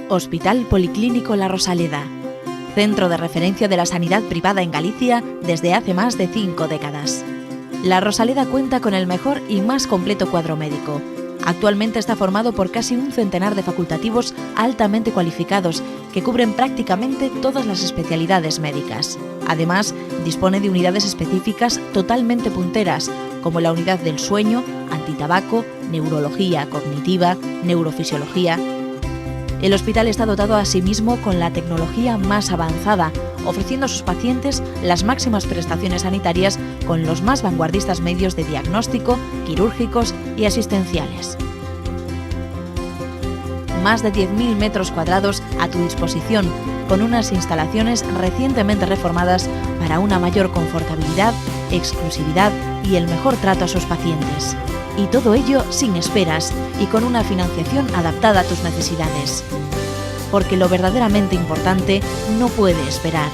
Hospital Policlínico La Rosaleda, centro de referencia de la sanidad privada en Galicia desde hace más de 5 décadas. La Rosaleda cuenta con el mejor y más completo cuadro médico. Actualmente está formado por casi un centenar de facultativos altamente cualificados que cubren prácticamente todas las especialidades médicas. Además, dispone de unidades específicas totalmente punteras, como la unidad del sueño, antitabaco, neurología cognitiva, neurofisiología. El hospital está dotado asimismo con la tecnología más avanzada, ofreciendo a sus pacientes las máximas prestaciones sanitarias con los más vanguardistas medios de diagnóstico, quirúrgicos y asistenciales. Más de 10.000 metros cuadrados a tu disposición, con unas instalaciones recientemente reformadas para una mayor confortabilidad, exclusividad y el mejor trato a sus pacientes. Y todo ello sin esperas y con una financiación adaptada a tus necesidades. Porque lo verdaderamente importante no puede esperar.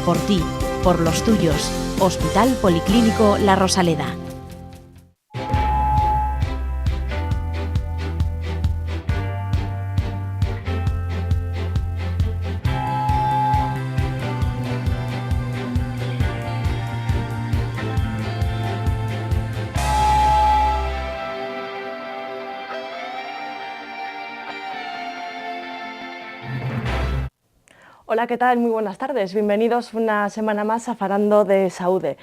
Por ti, por los tuyos. Hospital Policlínico La Rosaleda. Hola, ¿qué tal? Muy buenas tardes. Bienvenidos una semana más a Falando de Saúde.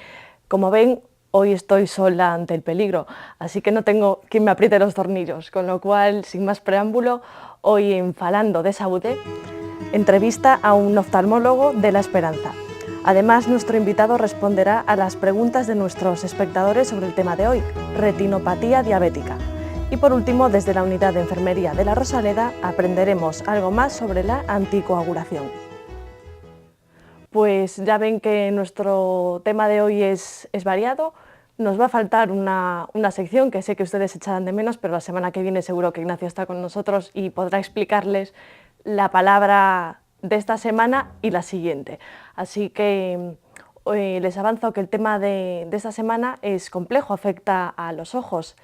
Como ven, hoy estoy sola ante el peligro, así que no tengo quien me apriete los tornillos, con lo cual, sin más preámbulo, hoy en Falando de Saúde, entrevista a un oftalmólogo de La Esperanza. Además, nuestro invitado responderá a las preguntas de nuestros espectadores sobre el tema de hoy, retinopatía diabética. Y por último, desde la unidad de enfermería de La Rosaleda, aprenderemos algo más sobre la anticoagulación. Pues ya ven que nuestro tema de hoy es variado. Nos va a faltar una sección que sé que ustedes echarán de menos, pero la semana que viene seguro que Ignacio está con nosotros y podrá explicarles la palabra de esta semana y la siguiente. Así que les avanzo que el tema de esta semana es complejo, afecta a los ojos.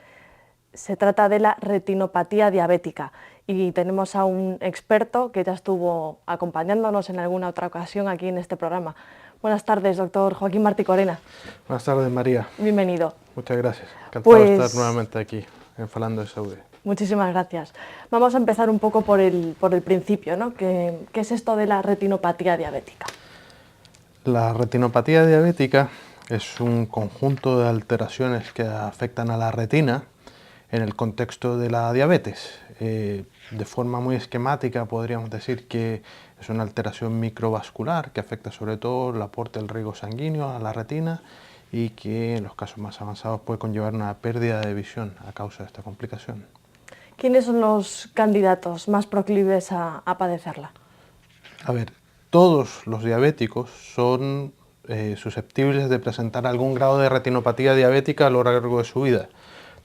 Se trata de la retinopatía diabética y tenemos a un experto que ya estuvo acompañándonos en alguna otra ocasión aquí en este programa. Buenas tardes, doctor Joaquín Martí Corena. Buenas tardes, María. Bienvenido. Muchas gracias. Encantado de estar nuevamente aquí en Falando de Saúde. Muchísimas gracias. Vamos a empezar un poco por el principio, ¿no? ¿Qué es esto de la retinopatía diabética? La retinopatía diabética es un conjunto de alteraciones que afectan a la retina en el contexto de la diabetes. De forma muy esquemática podríamos decir que es una alteración microvascular que afecta sobre todo el aporte del riego sanguíneo a la retina y que en los casos más avanzados puede conllevar una pérdida de visión a causa de esta complicación. ¿Quiénes son los candidatos más proclives a padecerla? A ver, todos los diabéticos son susceptibles de presentar algún grado de retinopatía diabética a lo largo de su vida.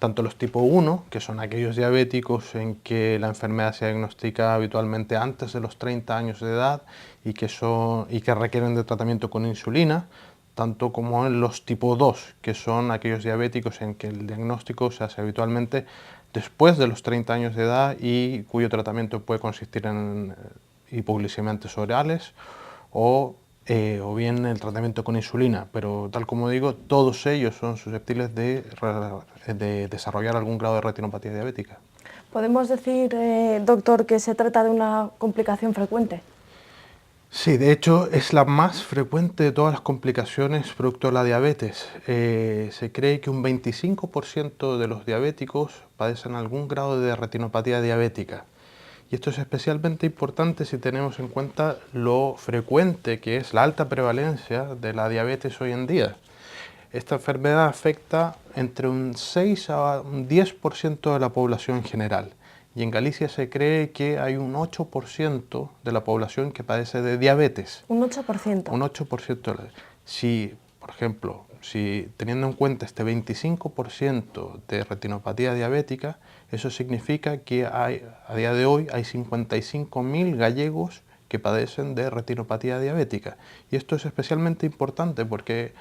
Tanto los tipo 1, que son aquellos diabéticos en que la enfermedad se diagnostica habitualmente antes de los 30 años de edad y que requieren de tratamiento con insulina, tanto como en los tipo 2, que son aquellos diabéticos en que el diagnóstico se hace habitualmente después de los 30 años de edad y cuyo tratamiento puede consistir en hipoglicemiantes orales o bien el tratamiento con insulina, pero tal como digo, todos ellos son susceptibles de desarrollar algún grado de retinopatía diabética. ¿Podemos decir, doctor, que se trata de una complicación frecuente? Sí, de hecho es la más frecuente de todas las complicaciones producto de la diabetes. Se cree que un 25% de los diabéticos padecen algún grado de retinopatía diabética. Y esto es especialmente importante si tenemos en cuenta lo frecuente que es la alta prevalencia de la diabetes hoy en día. Esta enfermedad afecta entre un 6 a un 10% de la población en general. Y en Galicia se cree que hay un 8% de la población que padece de diabetes. ¿Un 8%? Un 8%. Si, por ejemplo, teniendo en cuenta este 25% de retinopatía diabética, eso significa que a día de hoy hay 55.000 gallegos que padecen de retinopatía diabética. Y esto es especialmente importante porque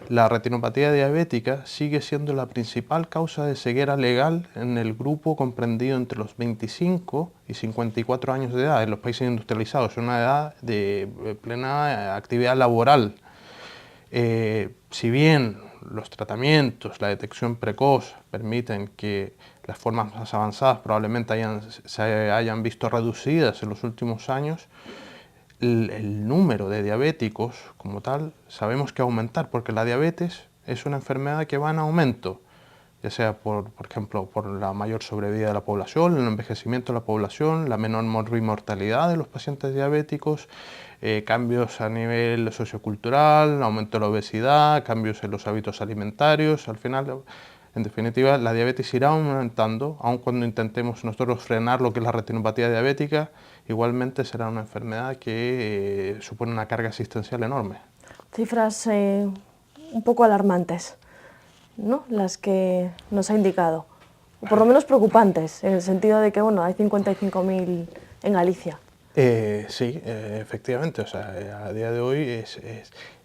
la retinopatía diabética sigue siendo la principal causa de ceguera legal en el grupo comprendido entre los 25 y 54 años de edad en los países industrializados. Es una edad de plena actividad laboral. Si bien los tratamientos, la detección precoz permiten que las formas más avanzadas probablemente se hayan visto reducidas en los últimos años, el número de diabéticos como tal sabemos que va a aumentar porque la diabetes es una enfermedad que va en aumento, ya sea por ejemplo por la mayor sobrevida de la población, el envejecimiento de la población, la menor mortalidad de los pacientes diabéticos, cambios a nivel sociocultural, aumento de la obesidad, cambios en los hábitos alimentarios. Al final, en definitiva, la diabetes irá aumentando, aun cuando intentemos nosotros frenar lo que es la retinopatía diabética, igualmente será una enfermedad que supone una carga asistencial enorme. Cifras un poco alarmantes, ¿no?, las que nos ha indicado, o por lo menos preocupantes, en el sentido de que bueno, hay 55.000 en Galicia. Sí, efectivamente, o sea, a día de hoy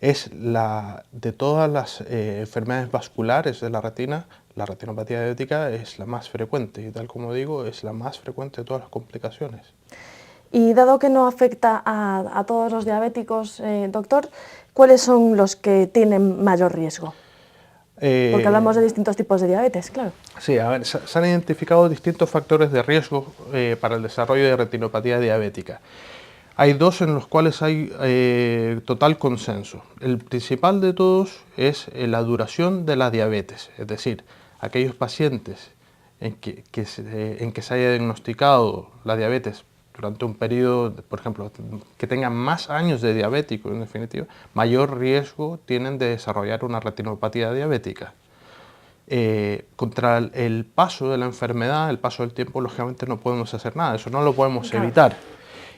es de todas las enfermedades vasculares de la retina, la retinopatía diabética es la más frecuente y tal como digo, es la más frecuente de todas las complicaciones. Y dado que no afecta a todos los diabéticos, doctor, ¿cuáles son los que tienen mayor riesgo? Porque hablamos de distintos tipos de diabetes, claro. Sí, a ver, se han identificado distintos factores de riesgo para el desarrollo de retinopatía diabética. Hay dos en los cuales hay total consenso. El principal de todos es la duración de la diabetes, es decir, aquellos pacientes en que se haya diagnosticado la diabetes durante un periodo, por ejemplo, que tengan más años de diabético, en definitiva, mayor riesgo tienen de desarrollar una retinopatía diabética. Contra el paso de la enfermedad, el paso del tiempo, lógicamente no podemos hacer nada, eso no lo podemos evitar.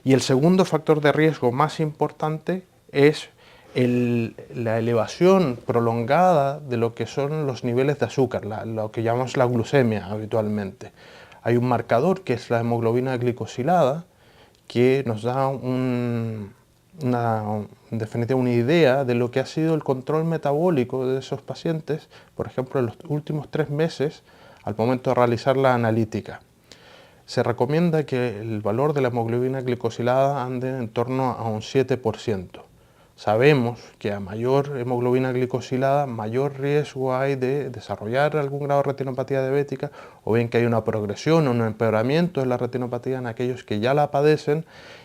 Y el segundo factor de riesgo más importante es la elevación prolongada de lo que son los niveles de azúcar, lo que llamamos la glucemia habitualmente. Hay un marcador que es la hemoglobina glicosilada que nos da en definitiva una idea de lo que ha sido el control metabólico de esos pacientes, por ejemplo, en los últimos 3 meses al momento de realizar la analítica. Se recomienda que el valor de la hemoglobina glicosilada ande en torno a un 7%. Sabemos que a mayor hemoglobina glicosilada, mayor riesgo hay de desarrollar algún grado de retinopatía diabética, o bien que hay una progresión o un empeoramiento de la retinopatía en aquellos que ya la padecen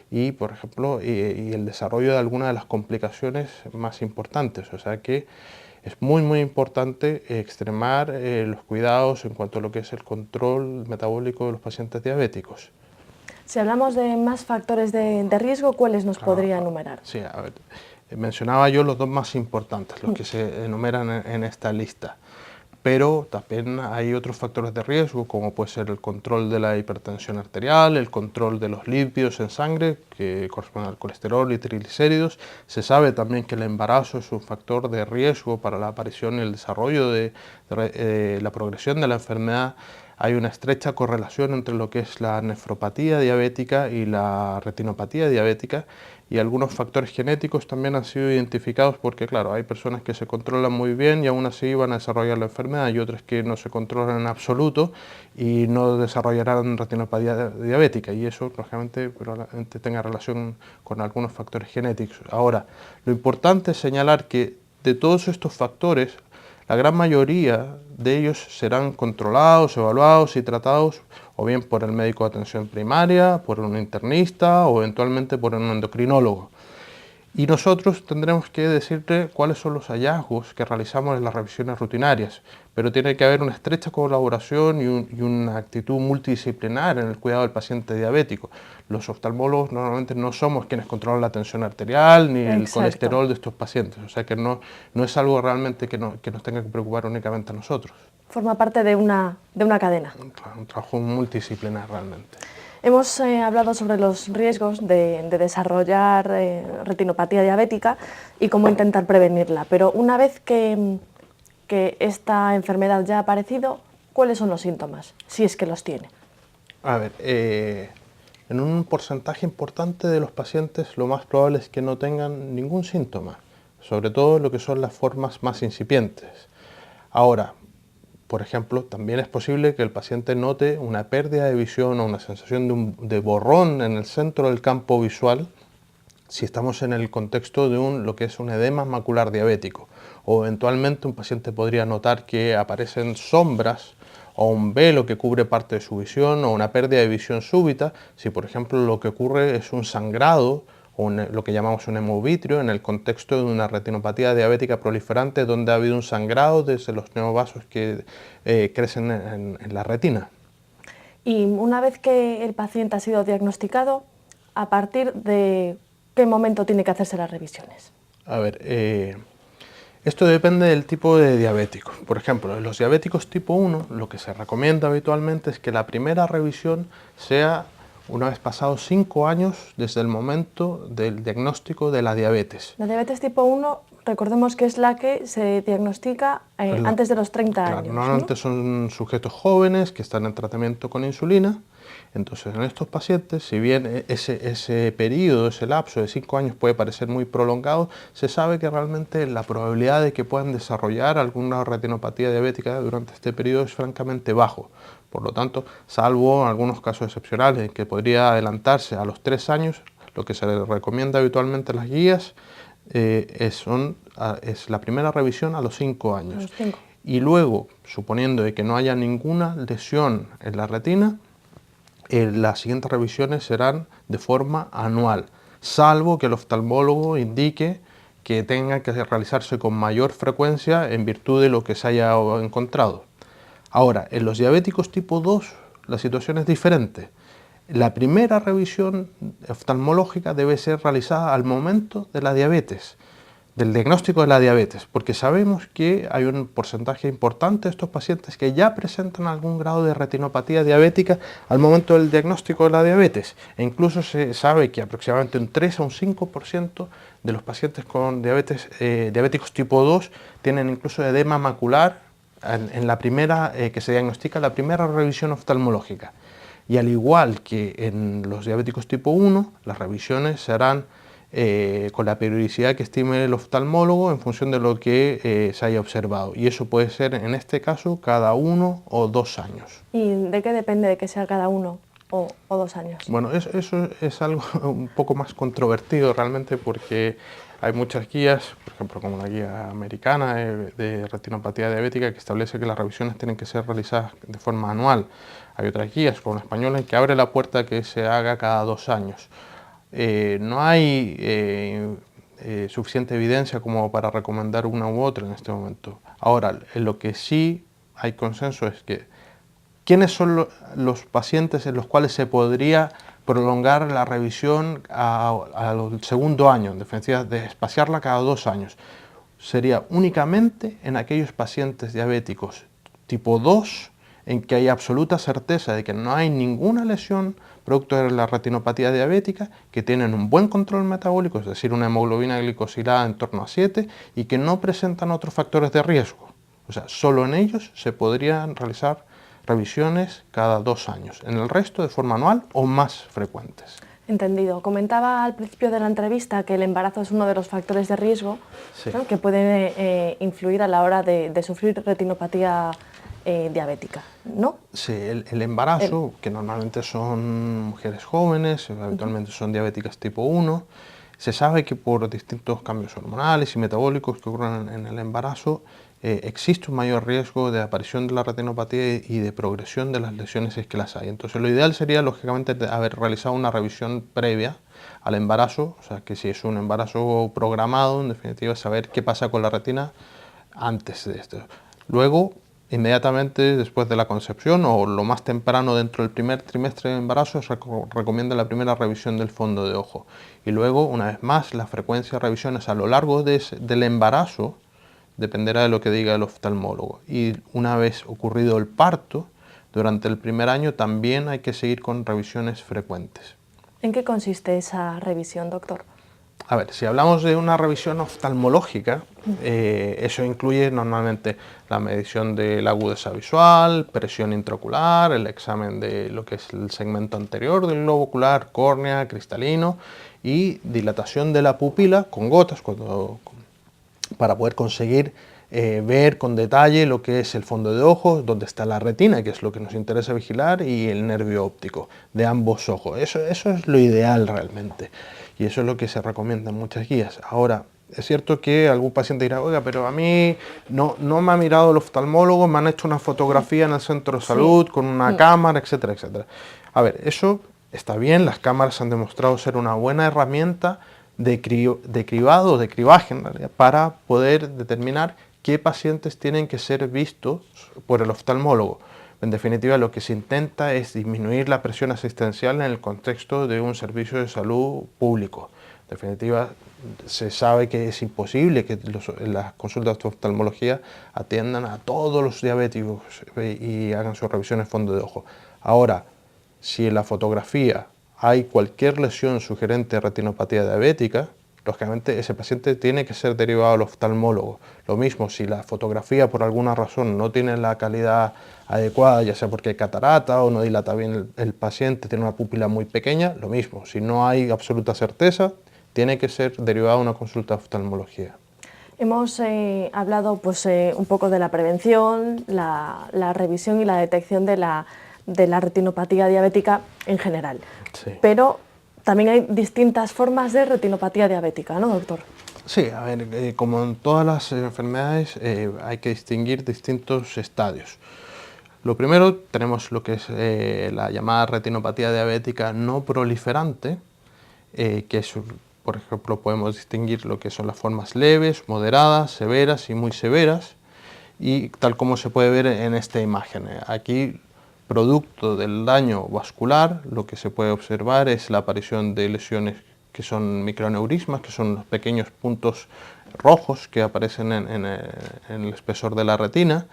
y, por ejemplo, y el desarrollo de alguna de las complicaciones más importantes. O sea que es muy importante extremar los cuidados en cuanto a lo que es el control metabólico de los pacientes diabéticos. Si hablamos de más factores de riesgo, ¿cuáles nos podría enumerar? Sí, a ver, mencionaba yo los dos más importantes, los que se enumeran en esta lista, pero también hay otros factores de riesgo, como puede ser el control de la hipertensión arterial, el control de los lípidos en sangre, que corresponden al colesterol y triglicéridos. Se sabe también que el embarazo es un factor de riesgo para la aparición y el desarrollo de la progresión de la enfermedad. Hay una estrecha correlación entre lo que es la nefropatía diabética y la retinopatía diabética, y algunos factores genéticos también han sido identificados porque, claro, hay personas que se controlan muy bien y aún así van a desarrollar la enfermedad, y otras que no se controlan en absoluto y no desarrollarán retinopatía diabética, y eso, lógicamente, probablemente tenga relación con algunos factores genéticos. Ahora, lo importante es señalar que de todos estos factores, la gran mayoría de ellos serán controlados, evaluados y tratados o bien por el médico de atención primaria, por un internista o eventualmente por un endocrinólogo. Y nosotros tendremos que decirle cuáles son los hallazgos que realizamos en las revisiones rutinarias, pero tiene que haber una estrecha colaboración y una actitud multidisciplinar en el cuidado del paciente diabético. Los oftalmólogos normalmente no somos quienes controlan la tensión arterial ni el colesterol de estos pacientes, o sea que no es algo realmente que nos tenga que preocupar únicamente a nosotros. Forma parte de una cadena. Un trabajo multidisciplinar realmente. Hemos hablado sobre los riesgos de desarrollar retinopatía diabética y cómo intentar prevenirla, pero una vez que esta enfermedad ya ha aparecido, ¿cuáles son los síntomas, si es que los tiene? A ver, en un porcentaje importante de los pacientes lo más probable es que no tengan ningún síntoma, sobre todo lo que son las formas más incipientes. Ahora, por ejemplo, también es posible que el paciente note una pérdida de visión o una sensación de borrón en el centro del campo visual si estamos en el contexto de lo que es un edema macular diabético, o eventualmente un paciente podría notar que aparecen sombras o un velo que cubre parte de su visión o una pérdida de visión súbita si por ejemplo lo que ocurre es un sangrado o lo que llamamos un hemovitrio en el contexto de una retinopatía diabética proliferante donde ha habido un sangrado desde los neovasos que crecen en la retina. Y una vez que el paciente ha sido diagnosticado, ¿a partir de qué momento tiene que hacerse las revisiones? A ver, esto depende del tipo de diabético. Por ejemplo, en los diabéticos tipo 1, lo que se recomienda habitualmente es que la primera revisión sea una vez pasados 5 años desde el momento del diagnóstico de la diabetes. La diabetes tipo 1, recordemos que es la que se diagnostica antes de los 30 claro, años. Normalmente ¿no? son sujetos jóvenes que están en tratamiento con insulina. Entonces, en estos pacientes, si bien ese periodo, ese lapso de 5 años puede parecer muy prolongado, se sabe que realmente la probabilidad de que puedan desarrollar alguna retinopatía diabética durante este periodo es francamente bajo. Por lo tanto, salvo algunos casos excepcionales en que podría adelantarse a los 3 años, lo que se recomienda habitualmente en las guías es la primera revisión a los 5 años. A los 5. Y luego, suponiendo de que no haya ninguna lesión en la retina, las siguientes revisiones serán de forma anual, salvo que el oftalmólogo indique que tenga que realizarse con mayor frecuencia en virtud de lo que se haya encontrado. Ahora, en los diabéticos tipo 2 la situación es diferente. La primera revisión oftalmológica debe ser realizada al momento de la diabetes, del diagnóstico de la diabetes, porque sabemos que hay un porcentaje importante de estos pacientes que ya presentan algún grado de retinopatía diabética al momento del diagnóstico de la diabetes. E incluso se sabe que aproximadamente un 3 a un 5% de los pacientes con diabéticos tipo 2 tienen incluso edema macular en la primera, que se diagnostica la primera revisión oftalmológica. Y al igual que en los diabéticos tipo 1, las revisiones se harán con la periodicidad que estime el oftalmólogo en función de lo que se haya observado. Y eso puede ser, en este caso, cada 1 o 2 años. ¿Y de qué depende de que sea cada 1 o 2 años? Bueno, eso es algo un poco más controvertido realmente porque hay muchas guías, por ejemplo, como la guía americana de retinopatía diabética que establece que las revisiones tienen que ser realizadas de forma anual. Hay otras guías, como la española, que abre la puerta a que se haga cada 2 años. No hay suficiente evidencia como para recomendar una u otra en este momento. Ahora, en lo que sí hay consenso es que ¿quiénes son los pacientes en los cuales se podría prolongar la revisión al segundo año, en definitiva, de espaciarla cada 2 años? Sería únicamente en aquellos pacientes diabéticos tipo 2 en que hay absoluta certeza de que no hay ninguna lesión producto de la retinopatía diabética, que tienen un buen control metabólico, es decir, una hemoglobina glicosilada en torno a 7 y que no presentan otros factores de riesgo. O sea, solo en ellos se podrían realizar revisiones cada 2 años, en el resto de forma anual o más frecuentes. Entendido. Comentaba al principio de la entrevista que el embarazo es uno de los factores de riesgo, Sí. ¿no?, que pueden influir a la hora de sufrir retinopatía diabética, ¿no? Sí, el embarazo, que normalmente son mujeres jóvenes, habitualmente son diabéticas tipo 1, se sabe que por distintos cambios hormonales y metabólicos que ocurren en el embarazo, existe un mayor riesgo de aparición de la retinopatía y de progresión de las lesiones si es que las hay. Entonces lo ideal sería lógicamente haber realizado una revisión previa al embarazo, o sea que si es un embarazo programado, en definitiva saber qué pasa con la retina antes de esto. Luego, inmediatamente después de la concepción o lo más temprano dentro del primer trimestre de embarazo se recomienda la primera revisión del fondo de ojo. Y luego, una vez más, la frecuencia de revisiones a lo largo del embarazo dependerá de lo que diga el oftalmólogo. Y una vez ocurrido el parto, durante el primer año también hay que seguir con revisiones frecuentes. ¿En qué consiste esa revisión, doctor? A ver, si hablamos de una revisión oftalmológica, eso incluye normalmente la medición de la agudeza visual, presión intraocular, el examen de lo que es el segmento anterior del globo ocular, córnea, cristalino y dilatación de la pupila con gotas para poder conseguir ver con detalle lo que es el fondo de ojo, donde está la retina, que es lo que nos interesa vigilar, y el nervio óptico de ambos ojos. Eso es lo ideal realmente. Y eso es lo que se recomienda en muchas guías. Ahora, es cierto que algún paciente dirá, oiga, pero a mí no me ha mirado el oftalmólogo, me han hecho una fotografía en el centro de salud con una cámara, etcétera, etcétera. A ver, eso está bien, las cámaras han demostrado ser una buena herramienta de cribado, de cribaje en realidad, para poder determinar qué pacientes tienen que ser vistos por el oftalmólogo. En definitiva, lo que se intenta es disminuir la presión asistencial en el contexto de un servicio de salud público. En definitiva, se sabe que es imposible que las consultas de oftalmología atiendan a todos los diabéticos y hagan sus revisiones fondo de ojo. Ahora, si en la fotografía hay cualquier lesión sugerente de retinopatía diabética, lógicamente ese paciente tiene que ser derivado al oftalmólogo. Lo mismo, si la fotografía por alguna razón no tiene la calidad adecuada, ya sea porque hay catarata o no dilata bien el paciente, tiene una pupila muy pequeña, lo mismo. Si no hay absoluta certeza, tiene que ser derivado a una consulta de oftalmología. Hemos hablado pues, un poco de la prevención, la revisión y la detección de la retinopatía diabética en general. Sí. Pero también hay distintas formas de retinopatía diabética, ¿no, doctor? Sí, a ver, como en todas las enfermedades hay que distinguir distintos estadios. Lo primero, tenemos lo que es la llamada retinopatía diabética no proliferante, que es, por ejemplo, podemos distinguir lo que son las formas leves, moderadas, severas y muy severas, y tal como se puede ver en esta imagen. Aquí, producto del daño vascular, lo que se puede observar es la aparición de lesiones que son microneurismas, que son los pequeños puntos rojos que aparecen en el espesor de la retina,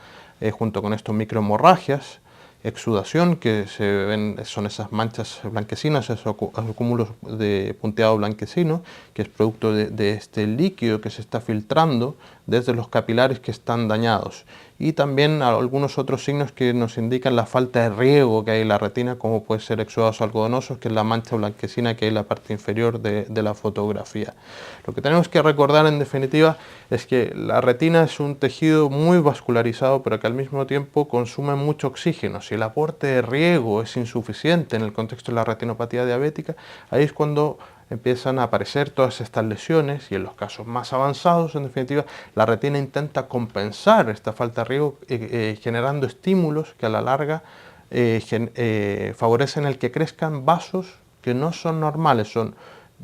junto con estos microhemorragias, exudación, que se ven, son esas manchas blanquecinas, esos acúmulos de punteado blanquecino, que es producto de este líquido que se está filtrando desde los capilares que están dañados. Y también algunos otros signos que nos indican la falta de riego que hay en la retina, como puede ser exudados algodonosos, que es la mancha blanquecina que hay en la parte inferior de la fotografía. Lo que tenemos que recordar en definitiva es que la retina es un tejido muy vascularizado, pero que al mismo tiempo consume mucho oxígeno. Si el aporte de riego es insuficiente en el contexto de la retinopatía diabética, ahí es cuando empiezan a aparecer todas estas lesiones, y en los casos más avanzados, en definitiva, la retina intenta compensar esta falta de riego generando estímulos que a la larga favorecen el que crezcan vasos que no son normales, son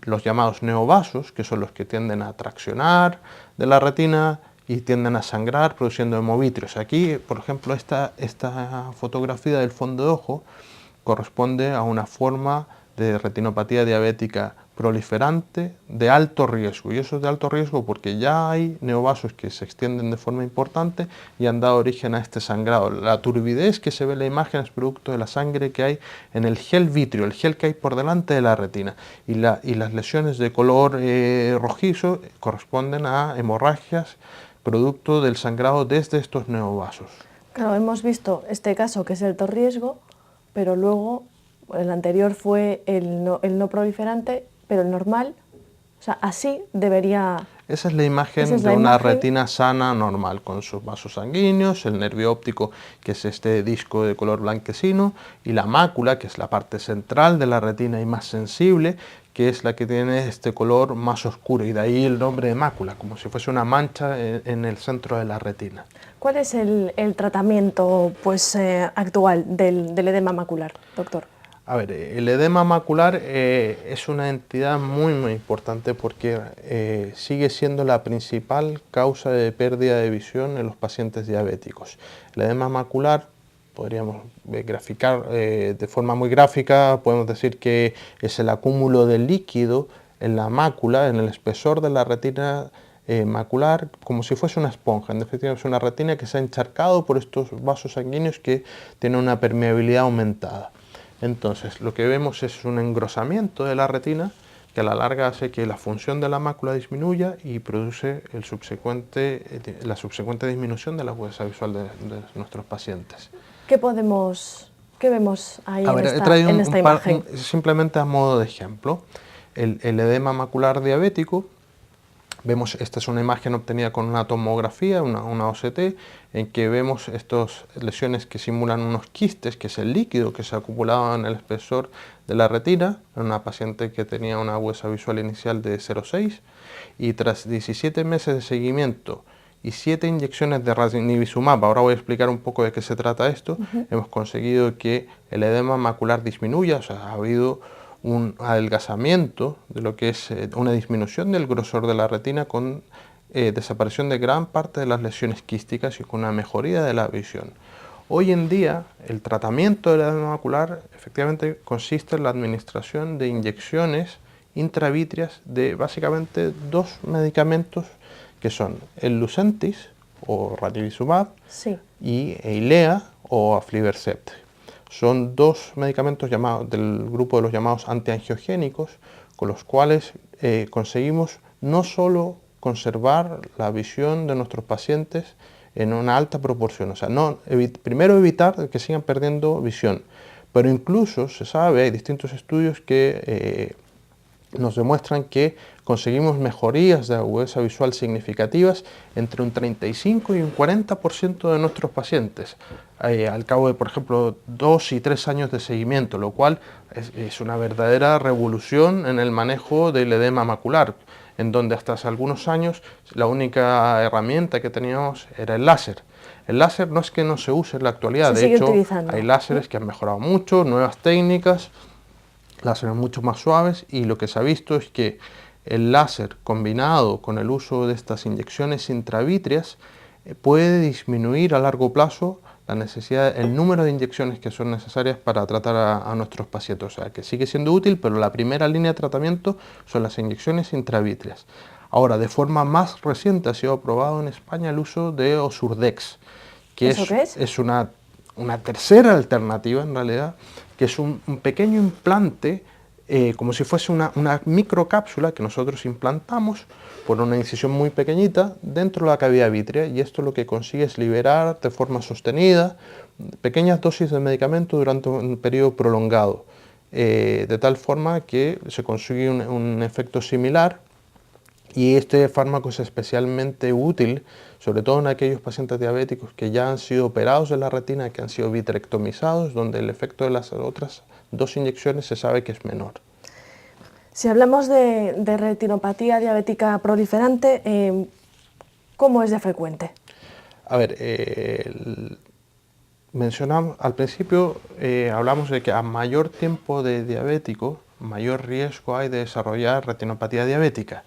los llamados neovasos, que son los que tienden a traccionar de la retina y tienden a sangrar produciendo hemovitrios. Aquí, por ejemplo, esta fotografía del fondo de ojo corresponde a una forma de retinopatía diabética proliferante de alto riesgo, y eso es de alto riesgo porque ya hay neovasos que se extienden de forma importante y han dado origen a este sangrado. La turbidez que se ve en la imagen es producto de la sangre que hay en el gel vítreo, el gel que hay por delante de la retina, y las lesiones de color rojizo corresponden a hemorragias producto del sangrado desde estos neovasos. Claro, hemos visto este caso que es el alto riesgo, pero luego el anterior fue el no proliferante, pero el normal, o sea, así debería... Esa es la imagen de una retina sana normal, con sus vasos sanguíneos, el nervio óptico, que es este disco de color blanquecino, y la mácula, que es la parte central de la retina y más sensible, que es la que tiene este color más oscuro, y de ahí el nombre de mácula, como si fuese una mancha en el centro de la retina. ¿Cuál es el tratamiento actual del edema macular, doctor? A ver, el edema macular es una entidad muy importante porque sigue siendo la principal causa de pérdida de visión en los pacientes diabéticos. El edema macular, podríamos graficar de forma muy gráfica, podemos decir que es el acúmulo de líquido en la mácula, en el espesor de la retina macular, como si fuese una esponja. En definitiva, es una retina que se ha encharcado por estos vasos sanguíneos que tienen una permeabilidad aumentada. Entonces, lo que vemos es un engrosamiento de la retina que a la larga hace que la función de la mácula disminuya y produce la subsecuente disminución de la agudeza visual de nuestros pacientes. ¿Qué vemos ahí A ver, he en traído esta imagen? simplemente a modo de ejemplo, el edema macular diabético. Vemos, esta es una imagen obtenida con una tomografía, una OCT, en que vemos estas lesiones que simulan unos quistes, que es el líquido que se acumulaba en el espesor de la retina, en una paciente que tenía una agudeza visual inicial de 0,6, y tras 17 meses de seguimiento y 7 inyecciones de ranibizumab, ahora voy a explicar un poco de qué se trata esto, hemos conseguido que el edema macular disminuya, o sea, ha habido un adelgazamiento de lo que es una disminución del grosor de la retina con desaparición de gran parte de las lesiones quísticas y con una mejoría de la visión. Hoy en día el tratamiento del edema macular efectivamente consiste en la administración de inyecciones intravítreas de básicamente 2 medicamentos que son el Lucentis o ranibizumab y Eylea o aflibercept. Son 2 medicamentos del grupo de los llamados antiangiogénicos, con los cuales conseguimos no solo conservar la visión de nuestros pacientes en una alta proporción, o sea, primero evitar que sigan perdiendo visión, pero incluso se sabe, hay distintos estudios que nos demuestran que conseguimos mejorías de agudeza visual significativas entre un 35 y un 40% de nuestros pacientes al cabo de, por ejemplo, 2 y 3 años de seguimiento, lo cual es una verdadera revolución en el manejo del edema macular, en donde hasta hace algunos años la única herramienta que teníamos era el láser. El láser no es que no se use en la actualidad, de hecho hay láseres que han mejorado mucho, nuevas técnicas, láseres mucho más suaves, y lo que se ha visto es que el láser combinado con el uso de estas inyecciones intravítreas puede disminuir a largo plazo la necesidad, el número de inyecciones que son necesarias para tratar a nuestros pacientes. O sea, que sigue siendo útil, pero la primera línea de tratamiento son las inyecciones intravítreas. Ahora, de forma más reciente ha sido aprobado en España el uso de Osurdex, que es una tercera alternativa en realidad, que es un pequeño implante, como si fuese una microcápsula que nosotros implantamos por una incisión muy pequeñita dentro de la cavidad vítrea, y esto lo que consigue es liberar de forma sostenida pequeñas dosis de medicamento durante un periodo prolongado, de tal forma que se consigue un efecto similar. Y este fármaco es especialmente útil, sobre todo en aquellos pacientes diabéticos que ya han sido operados de la retina, que han sido vitrectomizados, donde el efecto de las otras 2 inyecciones se sabe que es menor. Si hablamos de retinopatía diabética proliferante, ¿cómo es de frecuente? A ver, mencionamos al principio, hablamos de que a mayor tiempo de diabético, mayor riesgo hay de desarrollar retinopatía diabética.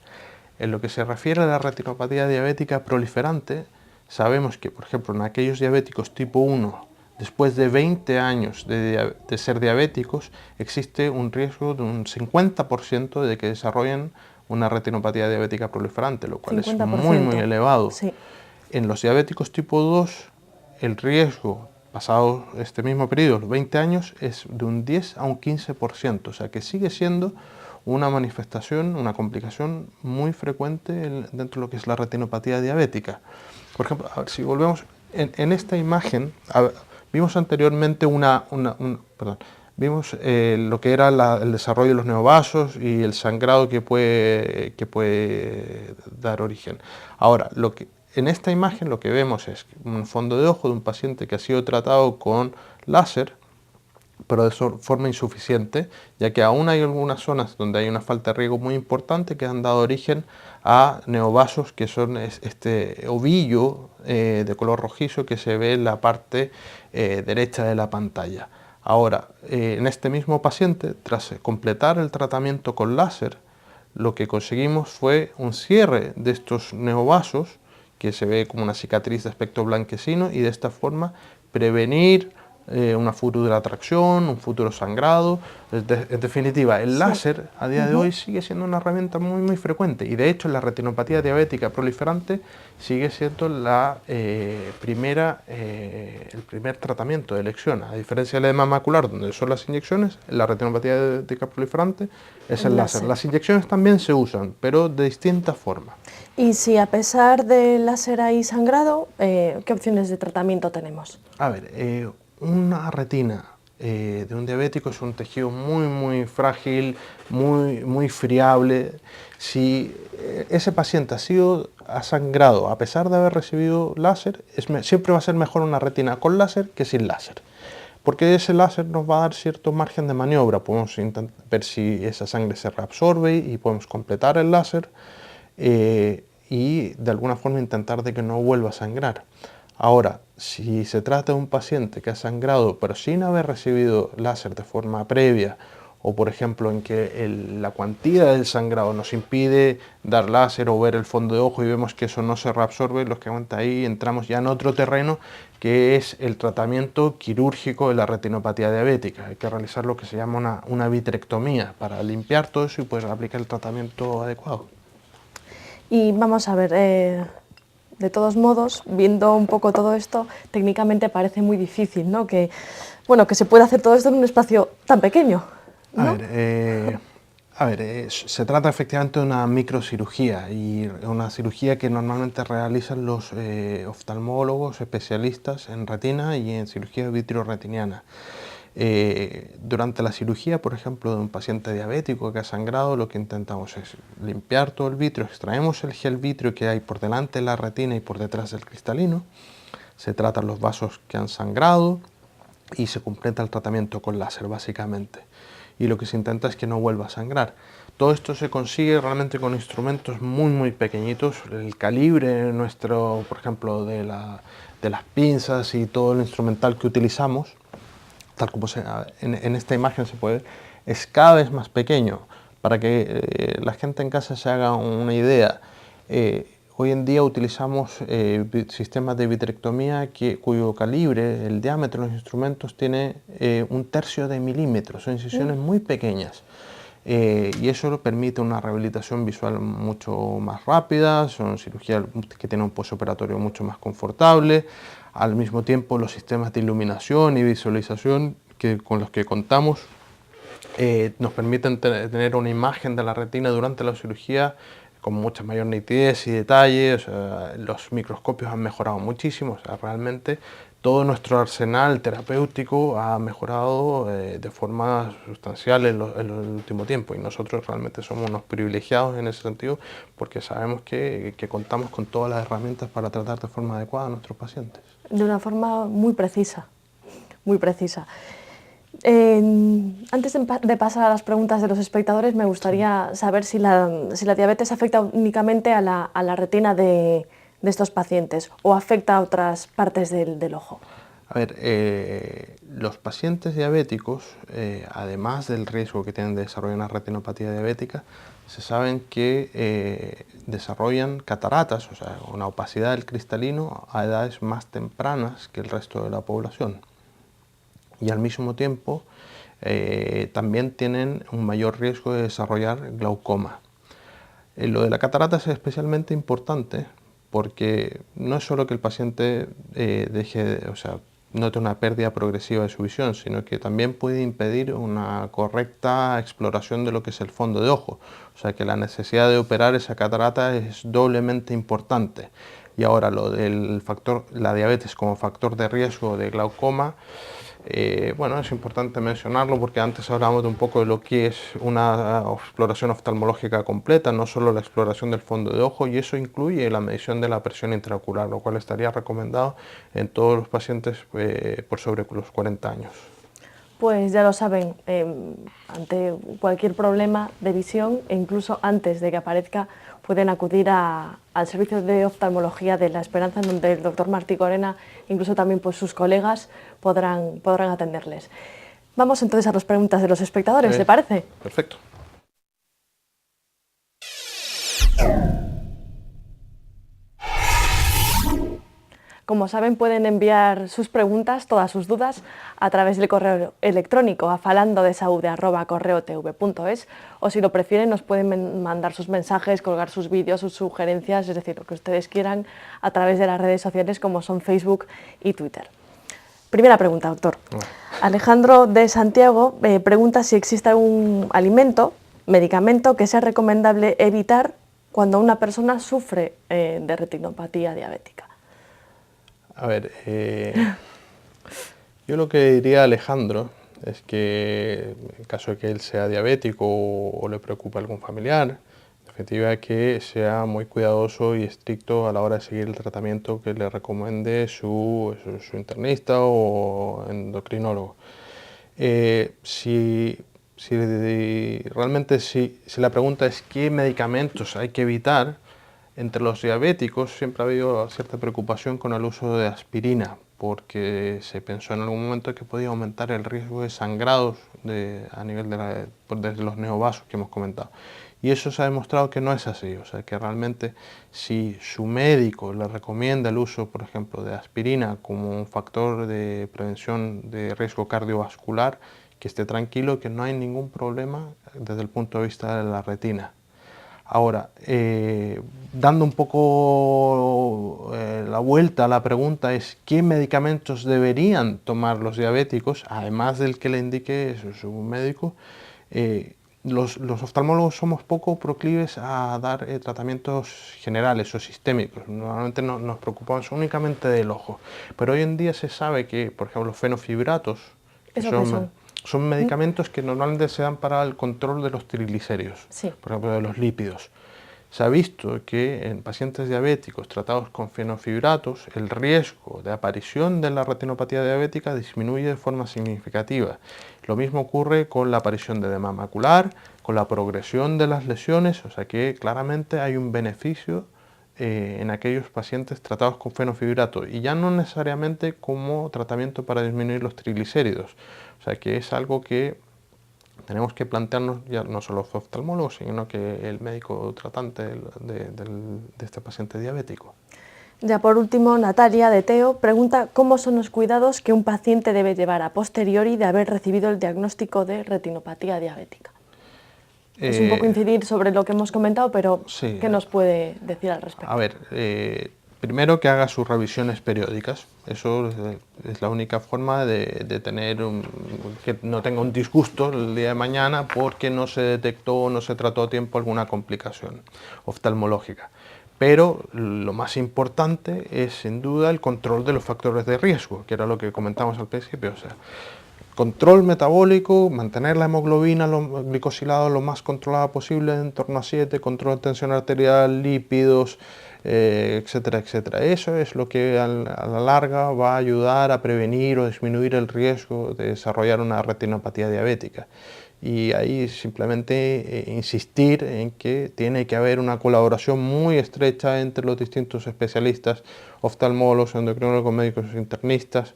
En lo que se refiere a la retinopatía diabética proliferante, sabemos que, por ejemplo, en aquellos diabéticos tipo 1, después de 20 años de ser diabéticos, existe un riesgo de un 50% de que desarrollen una retinopatía diabética proliferante, lo cual 50%. Es muy, muy elevado. Sí. En los diabéticos tipo 2, el riesgo, pasado este mismo periodo, los 20 años, es de un 10 a un 15%, o sea que sigue siendo una manifestación, una complicación muy frecuente dentro de lo que es la retinopatía diabética. Por ejemplo, a ver, si volvemos, en esta imagen, vimos anteriormente vimos lo que era el desarrollo de los neovasos y el sangrado que puede dar origen. Ahora, en esta imagen lo que vemos es un fondo de ojo de un paciente que ha sido tratado con láser, pero de forma insuficiente, ya que aún hay algunas zonas donde hay una falta de riego muy importante que han dado origen a neovasos, que son este ovillo de color rojizo que se ve en la parte derecha de la pantalla. Ahora, en este mismo paciente, tras completar el tratamiento con láser, lo que conseguimos fue un cierre de estos neovasos, que se ve como una cicatriz de aspecto blanquecino, y de esta forma prevenir una futura tracción, un futuro sangrado. En definitiva, el láser a día de hoy sigue siendo una herramienta muy frecuente, y de hecho la retinopatía diabética proliferante sigue siendo el primer tratamiento de elección. A diferencia del edema macular, donde son las inyecciones, la retinopatía diabética proliferante es el láser. Las inyecciones también se usan, pero de distinta forma. Y si a pesar del láser hay sangrado, ¿qué opciones de tratamiento tenemos? A ver, una retina de un diabético es un tejido muy frágil, muy friable. Si ese paciente ha sangrado a pesar de haber recibido láser, siempre va a ser mejor una retina con láser que sin láser, porque ese láser nos va a dar cierto margen de maniobra. Podemos ver si esa sangre se reabsorbe y podemos completar el láser y de alguna forma intentar de que no vuelva a sangrar. Ahora, si se trata de un paciente que ha sangrado pero sin haber recibido láser de forma previa, o por ejemplo en que la cuantía del sangrado nos impide dar láser o ver el fondo de ojo y vemos que eso no se reabsorbe, lógicamente ahí entramos ya en otro terreno, que es el tratamiento quirúrgico de la retinopatía diabética. Hay que realizar lo que se llama una vitrectomía para limpiar todo eso y poder aplicar el tratamiento adecuado. Y vamos a ver, de todos modos, viendo un poco todo esto, técnicamente parece muy difícil, ¿no? Que se pueda hacer todo esto en un espacio tan pequeño, ¿no? Se trata efectivamente de una microcirugía, y una cirugía que normalmente realizan los oftalmólogos especialistas en retina y en cirugía vitreoretiniana. Durante la cirugía, por ejemplo, de un paciente diabético que ha sangrado, lo que intentamos es limpiar todo el vítreo, extraemos el gel vítreo que hay por delante de la retina y por detrás del cristalino, se tratan los vasos que han sangrado y se completa el tratamiento con láser básicamente. Y lo que se intenta es que no vuelva a sangrar. Todo esto se consigue realmente con instrumentos muy pequeñitos. El calibre nuestro, por ejemplo, de las pinzas y todo el instrumental que utilizamos, tal como en esta imagen se puede ver, es cada vez más pequeño. Para que la gente en casa se haga una idea, hoy en día utilizamos sistemas de vitrectomía cuyo calibre, el diámetro de los instrumentos tiene 1/3 de milímetro, son incisiones muy pequeñas. Y eso permite una rehabilitación visual mucho más rápida, son cirugías que tienen un postoperatorio mucho más confortable. Al mismo tiempo, los sistemas de iluminación y visualización con los que contamos nos permiten tener una imagen de la retina durante la cirugía con mucha mayor nitidez y detalle. O sea, los microscopios han mejorado muchísimo. O sea, realmente todo nuestro arsenal terapéutico ha mejorado de forma sustancial en el último tiempo, y nosotros realmente somos unos privilegiados en ese sentido, porque sabemos que contamos con todas las herramientas para tratar de forma adecuada a nuestros pacientes. De una forma muy precisa, muy precisa. Antes de pasar a las preguntas de los espectadores, me gustaría saber si la diabetes afecta únicamente a la retina de estos pacientes o afecta a otras partes del ojo. A ver, los pacientes diabéticos, además del riesgo que tienen de desarrollar una retinopatía diabética, se saben que desarrollan cataratas, o sea, una opacidad del cristalino a edades más tempranas que el resto de la población. Y al mismo tiempo también tienen un mayor riesgo de desarrollar glaucoma. Lo de la catarata es especialmente importante porque no es solo que el paciente note una pérdida progresiva de su visión, sino que también puede impedir una correcta exploración de lo que es el fondo de ojo. O sea que la necesidad de operar esa catarata es doblemente importante. Y ahora lo del la diabetes como factor de riesgo de glaucoma, es importante mencionarlo porque antes hablábamos de un poco de lo que es una exploración oftalmológica completa, no solo la exploración del fondo de ojo, y eso incluye la medición de la presión intraocular, lo cual estaría recomendado en todos los pacientes por sobre los 40 años. Pues ya lo saben, ante cualquier problema de visión e incluso antes de que aparezca, pueden acudir al servicio de oftalmología de La Esperanza, en donde el doctor Martí Corena, incluso también pues, sus colegas, podrán atenderles. Vamos entonces a las preguntas de los espectadores, ¿te parece? Perfecto. Como saben, pueden enviar sus preguntas, todas sus dudas, a través del correo electrónico a falandodesaude@correotv.es, o si lo prefieren nos pueden mandar sus mensajes, colgar sus vídeos, sus sugerencias, es decir, lo que ustedes quieran, a través de las redes sociales como son Facebook y Twitter. Primera pregunta, doctor. Alejandro de Santiago pregunta si existe algún alimento, medicamento que sea recomendable evitar cuando una persona sufre de retinopatía diabética. A ver, yo lo que diría a Alejandro es que en caso de que él sea diabético o le preocupe algún familiar, en definitiva que sea muy cuidadoso y estricto a la hora de seguir el tratamiento que le recomiende su internista o endocrinólogo. Si la pregunta es qué medicamentos hay que evitar, entre los diabéticos siempre ha habido cierta preocupación con el uso de aspirina, porque se pensó en algún momento que podía aumentar el riesgo de sangrados a nivel de los neovasos que hemos comentado. Y eso se ha demostrado que no es así, o sea que realmente si su médico le recomienda el uso, por ejemplo, de aspirina como un factor de prevención de riesgo cardiovascular, que esté tranquilo, que no hay ningún problema desde el punto de vista de la retina. Ahora, dando un poco la vuelta a la pregunta es ¿qué medicamentos deberían tomar los diabéticos, además del que le indique su médico? Los oftalmólogos somos poco proclives a dar tratamientos generales o sistémicos. Normalmente nos preocupamos únicamente del ojo. Pero hoy en día se sabe que, por ejemplo, los fenofibratos, son medicamentos que normalmente se dan para el control de los triglicéridos, por ejemplo, de los lípidos. Se ha visto que en pacientes diabéticos tratados con fenofibratos el riesgo de aparición de la retinopatía diabética disminuye de forma significativa. Lo mismo ocurre con la aparición de edema macular, con la progresión de las lesiones, o sea que claramente hay un beneficio en aquellos pacientes tratados con fenofibrato y ya no necesariamente como tratamiento para disminuir los triglicéridos. O sea que es algo que tenemos que plantearnos ya no solo los oftalmólogos, sino que el médico tratante de este paciente diabético. Ya por último, Natalia de Teo pregunta cómo son los cuidados que un paciente debe llevar a posteriori de haber recibido el diagnóstico de retinopatía diabética. Es un poco incidir sobre lo que hemos comentado, pero sí, ¿qué nos puede decir al respecto? A ver, primero que haga sus revisiones periódicas. Eso es la única forma de tener que no tenga un disgusto el día de mañana porque no se detectó o no se trató a tiempo alguna complicación oftalmológica. Pero lo más importante es sin duda el control de los factores de riesgo, que era lo que comentamos al principio. O sea, control metabólico, mantener la hemoglobina, los glicosilados lo más controlada posible, en torno a 7, control de tensión arterial, lípidos, etcétera, etcétera. Eso es lo que a la larga va a ayudar a prevenir o disminuir el riesgo de desarrollar una retinopatía diabética. Y ahí simplemente insistir en que tiene que haber una colaboración muy estrecha entre los distintos especialistas, oftalmólogos, endocrinólogos, médicos internistas,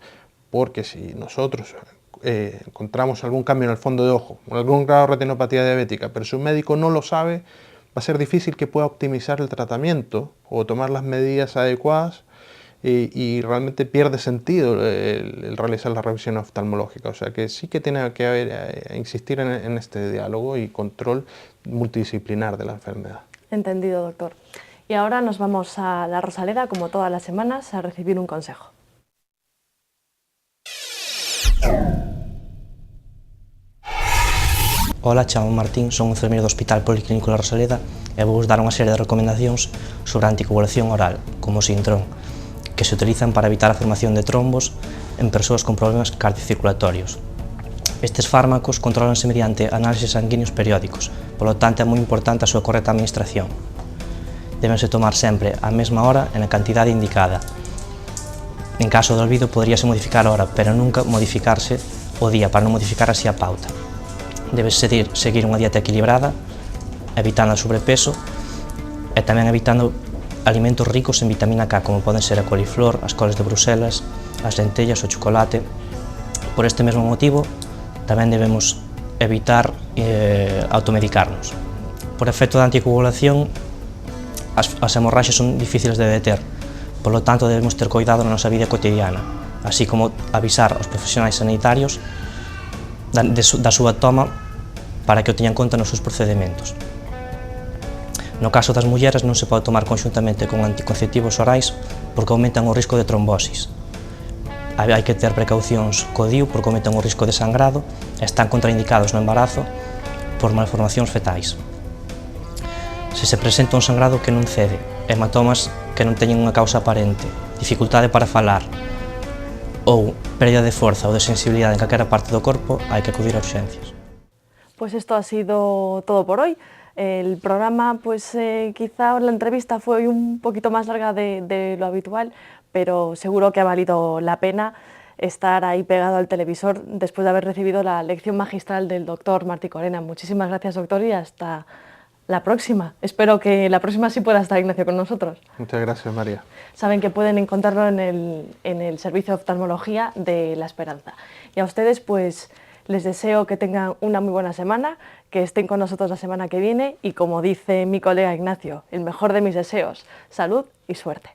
porque si nosotros encontramos algún cambio en el fondo de ojo, algún grado de retinopatía diabética, pero su médico no lo sabe, va a ser difícil que pueda optimizar el tratamiento o tomar las medidas adecuadas y realmente pierde sentido el realizar la revisión oftalmológica. O sea que sí que tiene que haber, insistir en este diálogo y control multidisciplinar de la enfermedad. Entendido, doctor. Y ahora nos vamos a La Rosaleda, como todas las semanas, a recibir un consejo. Ola, chamo Martín, son enfermeiro do Hospital Policlínico La Rosaleda e vou vos dar unha serie de recomendacións sobre a anticoagulación oral, como o Sintrom, que se utilizan para evitar a formación de trombos en persoas con problemas cardiocirculatorios. Estes fármacos controlanse mediante análises sanguíneos periódicos, polo tanto é moi importante a súa correcta administración. Débense tomar sempre á mesma hora e na cantidade indicada. En caso de olvido poderíase modificar a hora, pero nunca modificarse o día para non modificar así a pauta. Debes seguir unha dieta equilibrada, evitando o sobrepeso e tamén evitando alimentos ricos en vitamina K, como poden ser a coliflor, as coles de Bruselas, as lentellas, o chocolate. Por este mesmo motivo, tamén debemos evitar automedicarnos. Por efecto da anticoagulación, as hemorraxias son difíciles de deter, Por lo tanto, debemos ter cuidado na nosa vida cotidiana, así como avisar aos profesionais sanitarios da súa toma para que o teñan en conta nos seus procedimentos. No caso das mulleres non se pode tomar conxuntamente con anticonceptivos orais porque aumentan o risco de trombosis. Hai que ter precaucións co DIU porque aumentan o risco de sangrado e están contraindicados no embarazo por malformacións fetais. Se se presenta un sangrado que non cede, hematomas que non teñen unha causa aparente, dificultade para falar ou pérdida de forza ou de sensibilidade en calquera parte do corpo, hai que acudir a urxencias. Pues esto ha sido todo por hoy. El programa, pues quizá la entrevista fue un poquito más larga de lo habitual, pero seguro que ha valido la pena estar ahí pegado al televisor después de haber recibido la lección magistral del doctor Martí Corena. Muchísimas gracias, doctor, y hasta la próxima. Espero que la próxima sí pueda estar Ignacio con nosotros. Muchas gracias, María. Saben que pueden encontrarlo en el servicio de oftalmología de La Esperanza. Y a ustedes, pues les deseo que tengan una muy buena semana, que estén con nosotros la semana que viene y, como dice mi colega Ignacio, el mejor de mis deseos, salud y suerte.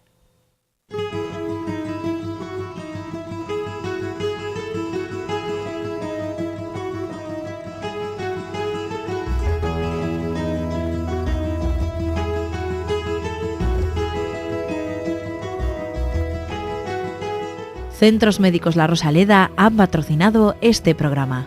Centros Médicos La Rosaleda han patrocinado este programa.